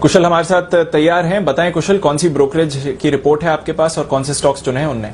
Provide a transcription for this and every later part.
कुशल हमारे साथ तैयार हैं। बताएं कुशल, कौन सी ब्रोकरेज की रिपोर्ट है आपके पास और कौन से स्टॉक्स चुने हैं उनने?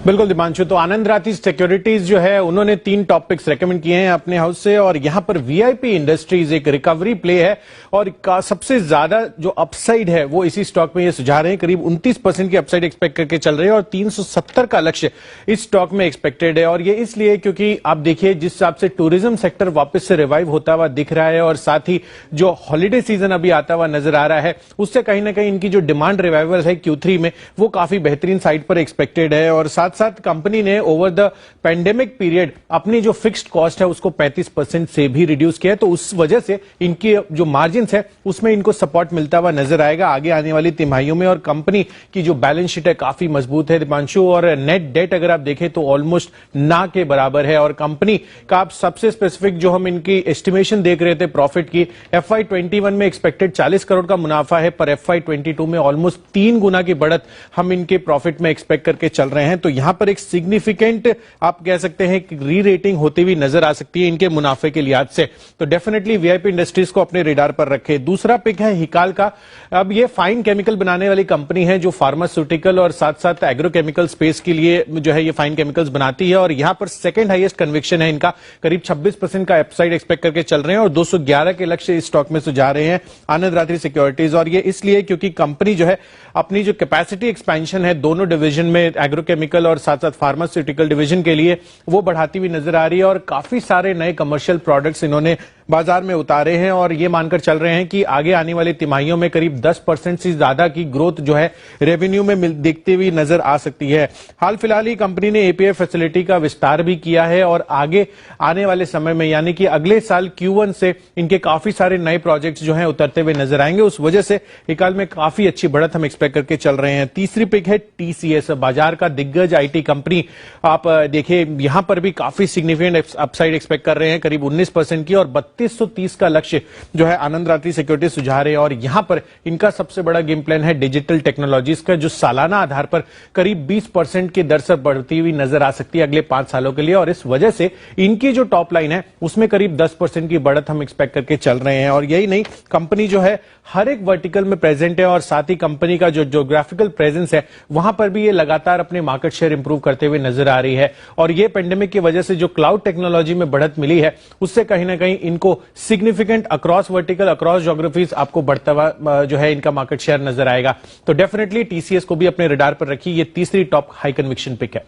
बिल्कुल दिपांशु, तो आनंद राठी सिक्योरिटीज जो है उन्होंने 3 टॉपिक्स रेकमेंड किए हैं अपने हाउस से, और यहां पर वीआईपी इंडस्ट्रीज एक रिकवरी प्ले है और सबसे ज्यादा जो अपसाइड है वो इसी स्टॉक में ये सुझा रहे हैं। करीब 29% की अपसाइड एक्सपेक्ट करके चल रहे हैं और 370 का लक्ष्य इस स्टॉक में एक्सपेक्टेड है। और ये इसलिए क्योंकि आप देखिए जिस हिसाब से टूरिज्म सेक्टर वापस से रिवाइव होता हुआ दिख रहा है और साथ ही जो हॉलीडे सीजन अभी आता हुआ नजर आ रहा है उससे कहीं ना कहीं इनकी जो डिमांड रिवाइवल है Q3 में वो काफी बेहतरीन साइड पर एक्सपेक्टेड है। और साथ साथ कंपनी ने ओवर द पेंडेमिक पीरियड अपनी जो फिक्स्ड कॉस्ट है उसको 35% से भी रिड्यूस किया है, तो उस वजह से इनकी जो मार्जिन है उसमें इनको सपोर्ट मिलता हुआ नजर आएगा आगे आने वाली तिमाहियों में। और कंपनी की जो बैलेंस शीट है काफी मजबूत है दीपांशु, और नेट डेट अगर आप देखें तो ऑलमोस्ट ना के बराबर है। और कंपनी का आप सबसे स्पेसिफिक जो हम इनकी एस्टिमेशन देख रहे थे प्रॉफिट की, FY21 में एक्सपेक्टेड 40 करोड़ का मुनाफा है, पर FY22 में ऑलमोस्ट 3 गुना की बढ़त हम इनके प्रॉफिट में एक्सपेक्ट करके चल रहे हैं। तो यहां पर एक सिग्निफिकेंट आप कह सकते हैं कि री रेटिंग होती हुई नजर आ सकती है इनके मुनाफे के लिहाज से। तो डेफिनेटली वीआईपी इंडस्ट्रीज को अपने रेडार पर रखे। दूसरा पिक है हिकाल का। अब ये फाइन केमिकल बनाने वाली कंपनी है जो फार्मास्यूटिकल और साथ साथ एग्रोकेमिकल स्पेस के लिए जो है ये फाइन केमिकल्स बनाती है, और यहां पर सेकंड हाईएस्ट कन्विक्शन है इनका, करीब 26% का अपसाइड एक्सपेक्ट करके चल रहे हैं और 211 के लक्ष्य इस स्टॉक में सुझा रहे हैं आनंद राठी सिक्योरिटीज। और ये इसलिए क्योंकि कंपनी जो है अपनी जो कैपेसिटी एक्सपेंशन है दोनों डिवीजन में, एग्रोकेमिकल और साथ साथ फार्मास्यूटिकल डिवीजन के लिए, वो बढ़ाती हुई नजर आ रही है। और काफी सारे नए कमर्शियल प्रोडक्ट्स इन्होंने बाजार में उतारे हैं और ये मानकर चल रहे हैं कि आगे आने वाली तिमाहियों में करीब 10% से ज्यादा की ग्रोथ जो है रेवेन्यू में दिखती हुई नजर आ सकती है। हाल फिलहाल ही कंपनी ने एपीआई फैसिलिटी का विस्तार भी किया है और आगे आने वाले समय में यानी कि अगले साल Q1 से इनके काफी सारे नए प्रोजेक्ट्स जो हैं उतरते हुए नजर आएंगे। उस वजह से हिकाल में काफी अच्छी बढ़त हम एक्सपेक्ट करके चल रहे हैं। तीसरी पिक है TCS, बाजार का दिग्गज आईटी कंपनी। आप देखिए यहां पर भी काफी सिग्निफिकेंट अपसाइड एक्सपेक्ट कर रहे हैं, करीब 19% की, और 3230 का लक्ष्य जो है आनंद राठी सिक्योरिटी सुझा रहे हैं। और यहां पर इनका सबसे बड़ा गेम प्लान है डिजिटल टेक्नोलॉजीज का, जो सालाना आधार पर करीब 20% की दर से बढ़ती हुई नजर आ सकती है अगले 5 सालों के लिए। और इस वजह से इनकी जो टॉप लाइन है उसमें करीब 10% की बढ़त हम एक्सपेक्ट करके चल रहे हैं। और यही नहीं, कंपनी जो है हर एक वर्टिकल में प्रेजेंट है और साथ ही कंपनी का जो ज्योग्राफिकल प्रेजेंस है वहां पर भी ये लगातार अपने मार्केट शेयर इंप्रूव करते हुए नजर आ रही है। और ये पेंडेमिक की वजह से जो क्लाउड टेक्नोलॉजी में बढ़त मिली है उससे कहीं ना कहीं इनको significant across vertical, across geographies आपको बढ़ता हुआ जो है इनका मार्केट शेयर नजर आएगा। तो डेफिनेटली TCS को भी अपने रडार पर रखिए। ये तीसरी टॉप हाई कन्विक्शन पिक है।